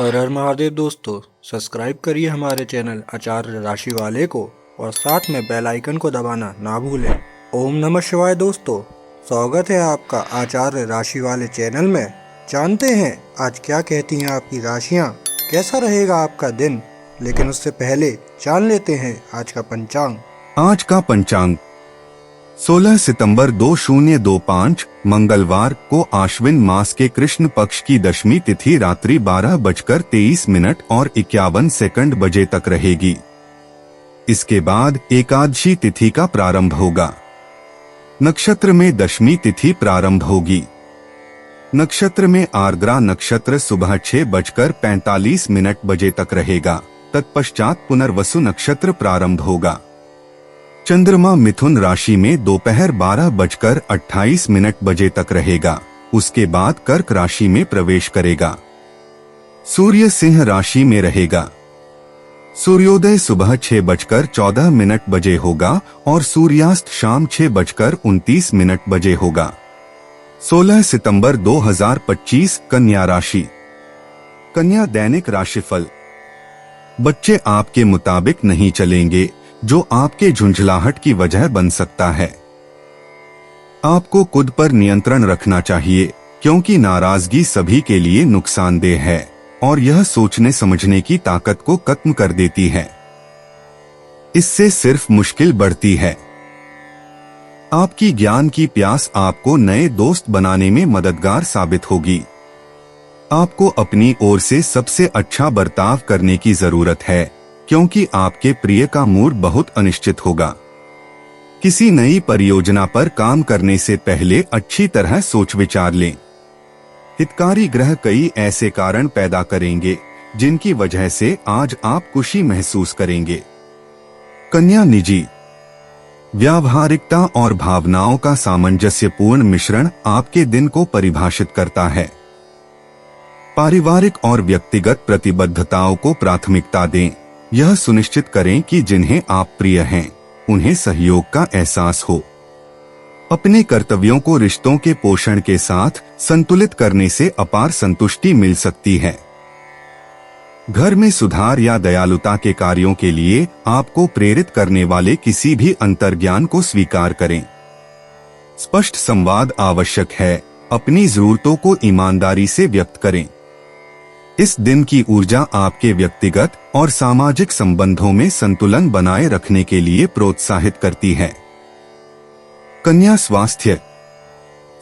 हर हर महादेव दोस्तों, सब्सक्राइब करिए हमारे चैनल आचार्य राशि वाले को और साथ में बेल आइकन को दबाना ना भूलें। ओम नमः शिवाय दोस्तों, स्वागत है आपका आचार्य राशि वाले चैनल में। जानते हैं आज क्या कहती हैं आपकी राशियां, कैसा रहेगा आपका दिन। लेकिन उससे पहले जान लेते हैं आज का पंचांग। आज का पंचांग 16 सितंबर 2025 मंगलवार को आश्विन मास के कृष्ण पक्ष की दशमी तिथि रात्रि 12:23 और 51 बजे तक रहेगी। इसके बाद एकादशी तिथि का प्रारंभ होगा। नक्षत्र में दशमी तिथि प्रारंभ होगी। नक्षत्र में आर्द्रा नक्षत्र सुबह 6:45 बजे तक रहेगा। तत्पश्चात पुनर्वसु नक्षत्र प्रारंभ होगा। चंद्रमा मिथुन राशि में दोपहर 12:28 बजे तक रहेगा। उसके बाद कर्क राशि में प्रवेश करेगा। सूर्य सिंह राशि में रहेगा। सूर्योदय सुबह 6:14 बजे होगा और सूर्यास्त शाम 6:29 बजे होगा। 16 सितंबर 2025 कन्या राशि। कन्या दैनिक राशिफल। बच्चे आपके मुताबिक नहीं चलेंगे, जो आपके झुंझलाहट की वजह बन सकता है। आपको खुद पर नियंत्रण रखना चाहिए, क्योंकि नाराजगी सभी के लिए नुकसानदेह है और यह सोचने समझने की ताकत को खत्म कर देती है। इससे सिर्फ मुश्किल बढ़ती है। आपकी ज्ञान की प्यास आपको नए दोस्त बनाने में मददगार साबित होगी। आपको अपनी ओर से सबसे अच्छा बर्ताव करने की जरूरत है, क्योंकि आपके प्रिय का मूड बहुत अनिश्चित होगा। किसी नई परियोजना पर काम करने से पहले अच्छी तरह सोच विचार लें। हितकारी ग्रह कई ऐसे कारण पैदा करेंगे जिनकी वजह से आज आप खुशी महसूस करेंगे। कन्या निजी। व्यावहारिकता और भावनाओं का सामंजस्यपूर्ण मिश्रण आपके दिन को परिभाषित करता है। पारिवारिक और व्यक्तिगत प्रतिबद्धताओं को प्राथमिकता दें। यह सुनिश्चित करें कि जिन्हें आप प्रिय हैं, उन्हें सहयोग का एहसास हो। अपने कर्तव्यों को रिश्तों के पोषण के साथ संतुलित करने से अपार संतुष्टि मिल सकती है। घर में सुधार या दयालुता के कार्यों के लिए आपको प्रेरित करने वाले किसी भी अंतर्ज्ञान को स्वीकार करें। स्पष्ट संवाद आवश्यक है। अपनी जरूरतों को ईमानदारी से व्यक्त करें। इस दिन की ऊर्जा आपके व्यक्तिगत और सामाजिक संबंधों में संतुलन बनाए रखने के लिए प्रोत्साहित करती है। कन्या स्वास्थ्य।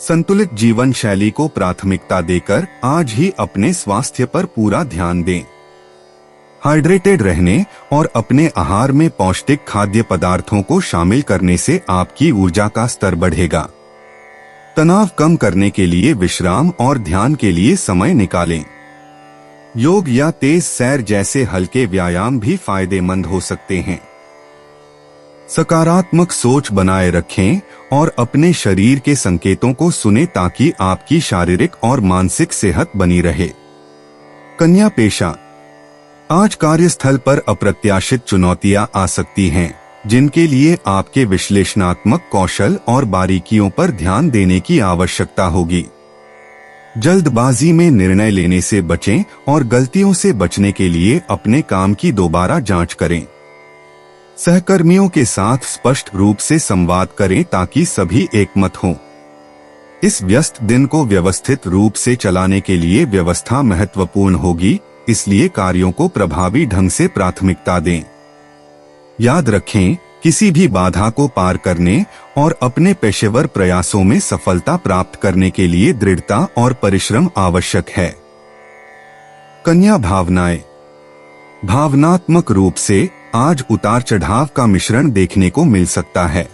संतुलित जीवन शैली को प्राथमिकता देकर आज ही अपने स्वास्थ्य पर पूरा ध्यान दें। हाइड्रेटेड रहने और अपने आहार में पौष्टिक खाद्य पदार्थों को शामिल करने से आपकी ऊर्जा का स्तर बढ़ेगा। तनाव कम करने के लिए विश्राम और ध्यान के लिए समय निकालें। योग या तेज सैर जैसे हल्के व्यायाम भी फायदेमंद हो सकते हैं। सकारात्मक सोच बनाए रखें और अपने शरीर के संकेतों को सुने ताकि आपकी शारीरिक और मानसिक सेहत बनी रहे। कन्या पेशा। आज कार्यस्थल पर अप्रत्याशित चुनौतियां आ सकती हैं, जिनके लिए आपके विश्लेषणात्मक कौशल और बारीकियों पर ध्यान देने की आवश्यकता होगी। जल्दबाजी में निर्णय लेने से बचें और गलतियों से बचने के लिए अपने काम की दोबारा जांच करें। सहकर्मियों के साथ स्पष्ट रूप से संवाद करें ताकि सभी एकमत हों। इस व्यस्त दिन को व्यवस्थित रूप से चलाने के लिए व्यवस्था महत्वपूर्ण होगी, इसलिए कार्यों को प्रभावी ढंग से प्राथमिकता दें। याद रखें, किसी भी बाधा को पार करने और अपने पेशेवर प्रयासों में सफलता प्राप्त करने के लिए दृढ़ता और परिश्रम आवश्यक है। कन्या भावनाएं। भावनात्मक रूप से आज उतार चढ़ाव का मिश्रण देखने को मिल सकता है।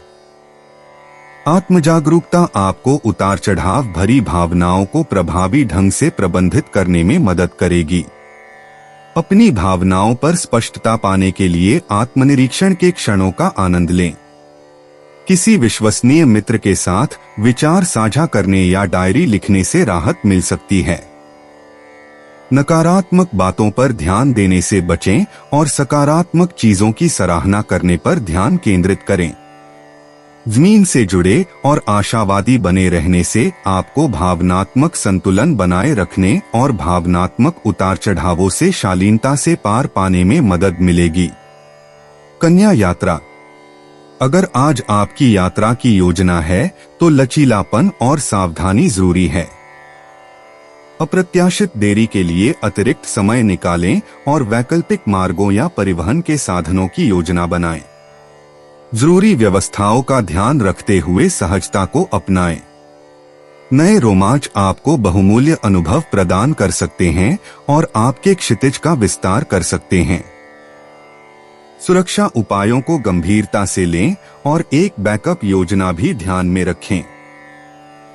आत्मजागरूकता आपको उतार चढ़ाव भरी भावनाओं को प्रभावी ढंग से प्रबंधित करने में मदद करेगी। अपनी भावनाओं पर स्पष्टता पाने के लिए आत्मनिरीक्षण के क्षणों का आनंद लें। किसी विश्वसनीय मित्र के साथ विचार साझा करने या डायरी लिखने से राहत मिल सकती है। नकारात्मक बातों पर ध्यान देने से बचें और सकारात्मक चीजों की सराहना करने पर ध्यान केंद्रित करें। जमीन से जुड़े और आशावादी बने रहने से आपको भावनात्मक संतुलन बनाए रखने और भावनात्मक उतार चढ़ावों से शालीनता से पार पाने में मदद मिलेगी। कन्या यात्रा। अगर आज आपकी यात्रा की योजना है तो लचीलापन और सावधानी जरूरी है। अप्रत्याशित देरी के लिए अतिरिक्त समय निकालें और वैकल्पिक मार्गों या परिवहन के साधनों की योजना बनाएं। जरूरी व्यवस्थाओं का ध्यान रखते हुए सहजता को अपनाएं। नए रोमांच आपको बहुमूल्य अनुभव प्रदान कर सकते हैं और आपके क्षितिज का विस्तार कर सकते हैं। सुरक्षा उपायों को गंभीरता से लें और एक बैकअप योजना भी ध्यान में रखें।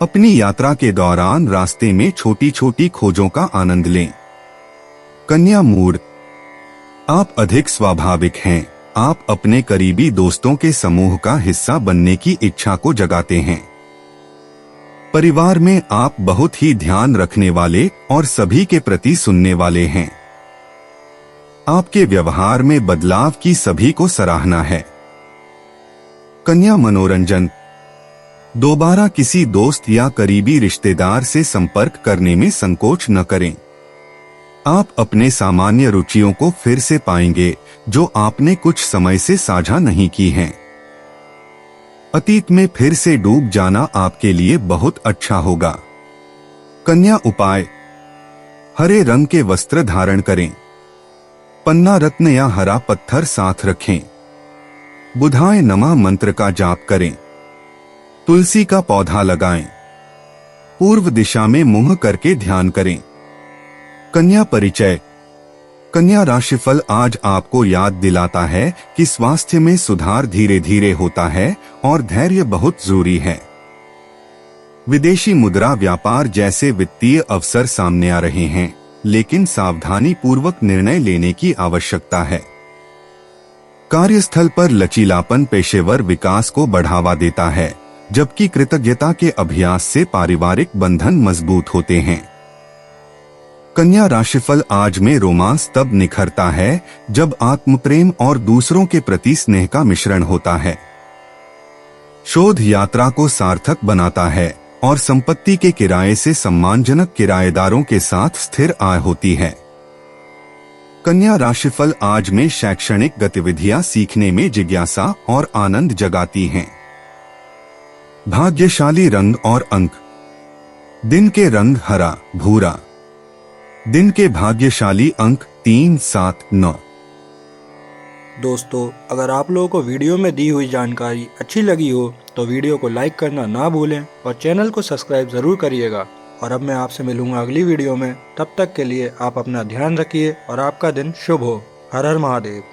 अपनी यात्रा के दौरान रास्ते में छोटी छोटी खोजों का आनंद लें। कन्या मूड। आप अधिक स्वाभाविक हैं। आप अपने करीबी दोस्तों के समूह का हिस्सा बनने की इच्छा को जगाते हैं। परिवार में आप बहुत ही ध्यान रखने वाले और सभी के प्रति सुनने वाले हैं। आपके व्यवहार में बदलाव की सभी को सराहना है। कन्या मनोरंजन। दोबारा किसी दोस्त या करीबी रिश्तेदार से संपर्क करने में संकोच न करें। आप अपने सामान्य रुचियों को फिर से पाएंगे जो आपने कुछ समय से साझा नहीं की हैं। अतीत में फिर से डूब जाना आपके लिए बहुत अच्छा होगा। कन्या उपाय। हरे रंग के वस्त्र धारण करें। पन्ना रत्न या हरा पत्थर साथ रखें। बुधाय नमः मंत्र का जाप करें। तुलसी का पौधा लगाएं। पूर्व दिशा में मुंह करके ध्यान करें। कन्या परिचय। कन्या राशिफल आज आपको याद दिलाता है कि स्वास्थ्य में सुधार धीरे धीरे होता है और धैर्य बहुत जरूरी है। विदेशी मुद्रा व्यापार जैसे वित्तीय अवसर सामने आ रहे हैं, लेकिन सावधानी पूर्वक निर्णय लेने की आवश्यकता है। कार्यस्थल पर लचीलापन पेशेवर विकास को बढ़ावा देता है, जबकि कृतज्ञता के अभ्यास से पारिवारिक बंधन मजबूत होते हैं। कन्या राशिफल आज में रोमांस तब निखरता है जब आत्मप्रेम और दूसरों के प्रति स्नेह का मिश्रण होता है। शोध यात्रा को सार्थक बनाता है और संपत्ति के किराए से सम्मानजनक किराएदारों के साथ स्थिर आय होती है। कन्या राशिफल आज में शैक्षणिक गतिविधियां सीखने में जिज्ञासा और आनंद जगाती हैं। भाग्यशाली रंग और अंक। दिन के रंग हरा, भूरा। दिन के भाग्यशाली अंक 3, 7, 9। दोस्तों, अगर आप लोगों को वीडियो में दी हुई जानकारी अच्छी लगी हो तो वीडियो को लाइक करना ना भूलें और चैनल को सब्सक्राइब ज़रूर करिएगा। और अब मैं आपसे मिलूंगा अगली वीडियो में। तब तक के लिए आप अपना ध्यान रखिए और आपका दिन शुभ हो। हर हर महादेव।